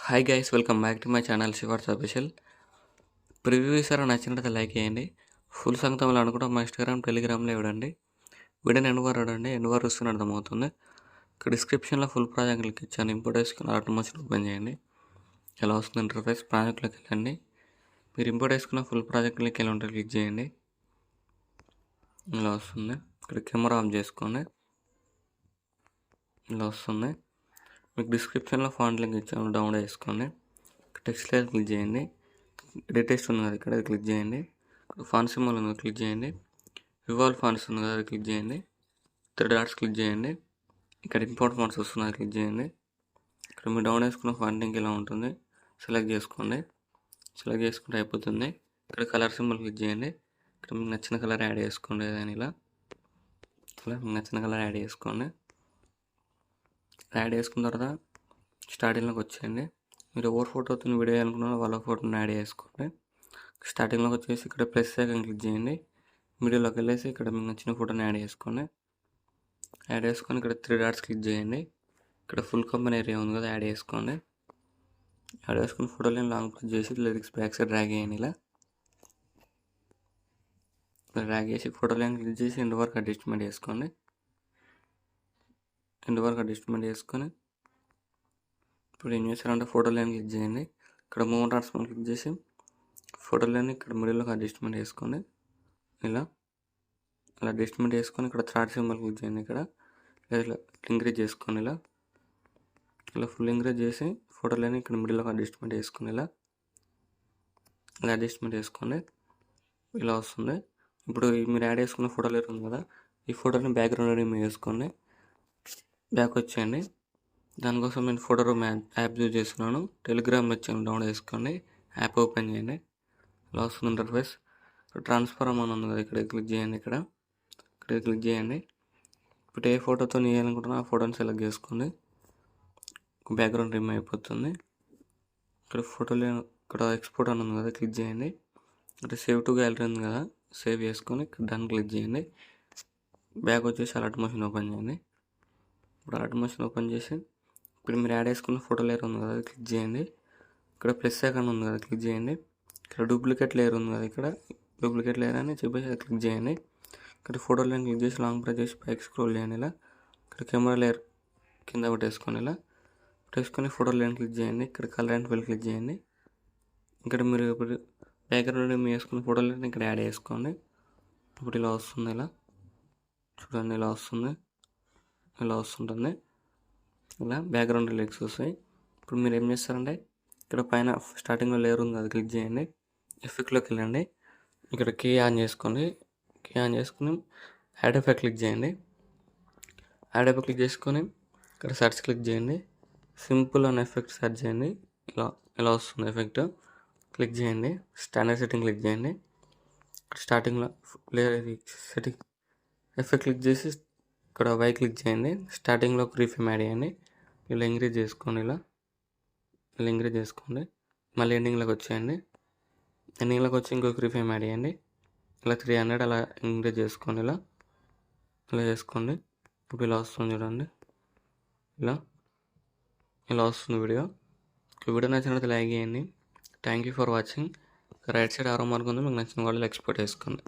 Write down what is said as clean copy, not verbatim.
Hi guys, welcome back to my channel Shivars official. Preview ఇస్తారా నచ్చినట్లయితే like చేయండి. Full సంగతంలో అనుకుంటా మా ఇన్స్టాగ్రామ్ టెలిగ్రామ్లో ఇవ్వండి. వీడియోని ఎండ్ వరకు వస్తున్న అర్థమవుతుంది. ఇక్కడ డిస్క్రిప్షన్లో ఫుల్ ప్రాజెక్ట్ లింక్ ఇచ్చాను. ఇంపోర్ట్ వేసుకుని ఆటోమేషన్ ఓపెన్ చేయండి. ఎలా వస్తుంది ఇంటర్ఫేస్. ప్రాజెక్ట్లోకి వెళ్ళండి. మీరు ఇంపోర్ట్ వేసుకున్న ఫుల్ ప్రాజెక్ట్ లింక్ ఎలా ఉంటుంది క్లిక్ చేయండి. ఇలా వస్తుంది. ఇక్కడ కెమెరా ఆన్ చేసుకోండి. ఇలా వస్తుంది. మీకు డిస్క్రిప్షన్లో ఫాంట్ లింక్ ఇచ్చాను, డౌన్లోడ్ చేసుకోండి. టెక్స్ట్ లేయర్ క్లిక్ చేయండి. ఎడిట్ టెక్స్ట్ ఉంది కదా, ఇక్కడ క్లిక్ చేయండి. ఫాంట్ సింబల్ ఉంది, క్లిక్ చేయండి. వివాల్ ఫాంట్స్ ఉంది కదా, క్లిక్ చేయండి. 3 డాట్స్ క్లిక్ చేయండి. ఇక్కడ ఇంపోర్ట్ ఫాంట్స్ వస్తుంది, క్లిక్ చేయండి. ఇక్కడ మీరు డౌన్ చేసుకున్న ఫాంట్ లింక్ ఇలా ఉంటుంది, సెలెక్ట్ చేసుకోండి. సెలెక్ట్ చేసుకుంటే అయిపోతుంది. ఇక్కడ కలర్ సింబల్ క్లిక్ చేయండి. ఇక్కడ మీకు నచ్చిన కలర్ యాడ్ చేసుకోండి. ఏదైనా ఇలా మీకు నచ్చిన కలర్ యాడ్ చేసుకోండి. యాడ్ చేసుకున్న తర్వాత స్టార్టింగ్లోకి వచ్చేయండి. మీరు ఎవరు ఫోటోతో వీడియో అనుకున్నారో వాళ్ళ ఫోటోని యాడ్ చేసుకోండి. స్టార్టింగ్లోకి వచ్చేసి ఇక్కడ ప్లస్ ఐకాన్ క్లిక్ చేయండి. వీడియోలోకి వెళ్ళేసి ఇక్కడ మీకు నచ్చిన ఫోటోని యాడ్ చేసుకోండి. యాడ్ చేసుకొని ఇక్కడ 3 డాట్స్ క్లిక్ చేయండి. ఇక్కడ ఫుల్ కంపెనీ ఏరియా ఉంది కదా, యాడ్ చేసుకోండి. యాడ్ చేసుకుని ఫోటోని లాంగ్ ప్రెస్ చేసి లిరిక్స్ బ్యాక్ సైడ్ డ్రాగ్ చేయండి. ఇలా డ్రాగ్ చేసి ఫోటో లైన్ క్లిక్ చేసి ఎండ్ వరకు అడ్జస్ట్మెంట్ చేసుకోండి. ఎండ్ వరకు అడ్జస్ట్మెంట్ చేసుకొని ఇప్పుడు ఏం చేస్తారంటే ఫోటో లైన్ క్లిక్ చేయండి. ఇక్కడ మూవ్ ట్రాన్స్ఫార్మ్ క్లిక్ చేసి ఫోటో లైన్ ఇక్కడ మిడిల్లోకి అడ్జస్ట్మెంట్ చేసుకోండి. ఇలా అడ్జస్ట్మెంట్ చేసుకొని ఇక్కడ థర్డ్ సింబల్ క్లిక్ చేయండి. ఇక్కడ ఇలా ఇంక్రీజ్ చేసుకోండి. ఇలా ఫుల్ ఇంక్రీజ్ చేసి ఫోటో లైన్ ఇక్కడ మిడిల్లోకి అడ్జస్ట్మెంట్ చేసుకొని ఇలా అడ్జస్ట్మెంట్ చేసుకోండి. ఇలా వస్తుంది. ఇప్పుడు మీరు యాడ్ చేసుకున్న ఫోటో లైన్ ఉంది కదా, ఈ ఫోటోని బ్యాక్గ్రౌండ్ రిమూవ్ చేసుకోండి. బ్యాక్ వచ్చేయండి. దానికోసం నేను ఫోటో రూమ్ యాప్ యూజ్ చేస్తున్నాను. టెలిగ్రామ్ వచ్చాను, డౌన్లోడ్ చేసుకోండి. యాప్ ఓపెన్ చేయండి. ఇలా వస్తుంది ఇంటర్ఫేస్. ట్రాన్స్ఫార్మ్ అని ఉంది కదా, ఇక్కడ క్లిక్ చేయండి. ఇక్కడ క్లిక్ చేయండి. ఇప్పుడు ఏ ఫోటోతో వేయాలనుకుంటున్నా ఆ ఫోటోని సెలెక్ట్ చేసుకోండి. బ్యాక్గ్రౌండ్ రిమూవ్ అయిపోతుంది. ఇక్కడ ఫోటోలో ఇక్కడ ఎక్స్పోర్ట్ అని ఉంది కదా, క్లిక్ చేయండి. ఇక్కడ సేవ్ టు గ్యాలరీ ఉంది కదా, సేవ్ చేసుకొని ఇక్కడ డన్ క్లిక్ చేయండి. బ్యాక్ వచ్చేసి అలర్ట్ మోషన్ ఓపెన్ చేయండి. ఇప్పుడు అలర్ట్ మోషన్ ఓపెన్ చేసి ఇప్పుడు మీరు యాడ్ చేసుకున్న ఫోటో లేయర్ ఉంది కదా, క్లిక్ చేయండి. ఇక్కడ ప్లస్ ఐకాన్ ఉంది కదా, క్లిక్ చేయండి. ఇక్కడ డూప్లికేట్ లేయర్ ఉంది కదా, ఇక్కడ డూప్లికేట్ లేయర్ అని చెప్పేసి అది క్లిక్ చేయండి. ఇక్కడ ఫోటో లైన్ క్లిక్ చేసి లాంగ్ ప్రెస్ చేసి పైకి స్క్రోల్ చేయండి. ఇలా ఇక్కడ కెమెరా లేయర్ కింద పెట్టేసుకొని ఇలా పెట్టేసుకొని ఫోటో లైన్ క్లిక్ చేయండి. ఇక్కడ కలర్ అండ్ ఫిల్ క్లిక్ చేయండి. ఇక్కడ మీరు ఇప్పుడు బ్యాక్గ్రౌండ్ మీరు వేసుకున్న ఫోటో లైన్ ఇక్కడ యాడ్ చేసుకోండి. ఇప్పుడు ఇలా వస్తుంది. ఇలా చూడండి, ఇలా వస్తుంది. ఇలా వస్తుంటుంది. ఇలా బ్యాక్గ్రౌండ్ లిరిక్స్ వస్తాయి. ఇప్పుడు మీరు ఏం చేస్తారంటే ఇక్కడ పైన స్టార్టింగ్లో లేయర్ ఉంది, అది క్లిక్ చేయండి. ఎఫెక్ట్లోకి వెళ్ళండి. ఇక్కడ కీ ఆన్ చేసుకోండి. కీ ఆన్ చేసుకుని యాడ్ ఎఫెక్ట్ క్లిక్ చేయండి. యాడ్ ఎఫెక్ట్ క్లిక్ చేసుకొని ఇక్కడ సెర్చ్ క్లిక్ చేయండి. సింపుల్ అనే ఎఫెక్ట్ సెర్చ్ చేయండి. ఇలా వస్తుంది ఎఫెక్ట్. క్లిక్ చేయండి. స్టాండర్డ్ సెట్టింగ్ క్లిక్ చేయండి. స్టార్టింగ్లో లేయర్ సెట్టింగ్ ఎఫెక్ట్ క్లిక్ చేసి ఇక్కడ వై క్లిక్ చేయండి. స్టార్టింగ్లో రీఫ్రేమ్ యాడ్ చేయండి. ఇలా ఇంక్రీజ్ చేసుకోండి. ఇలా ఇంక్రీజ్ చేసుకోండి. మళ్ళీ ఎండింగ్లోకి వచ్చేయండి. ఎండింగ్లోకి వచ్చి ఇంకొక రీఫ్రేమ్ యాడ్ చేయండి. ఇలా 300 అలా ఇంక్రీజ్ చేసుకోండి. ఇలా చేసుకోండి. ఇప్పుడు ఇలా వస్తుంది చూడండి. ఇలా వస్తుంది వీడియో. వీడియో నచ్చినట్లయితే లైక్ చేయండి. Thank you for watching. Right side ఆరో మార్క్ ఉంది, మీకు నచ్చిన వాళ్ళు ఎక్స్పోర్ట్ చేసుకోండి.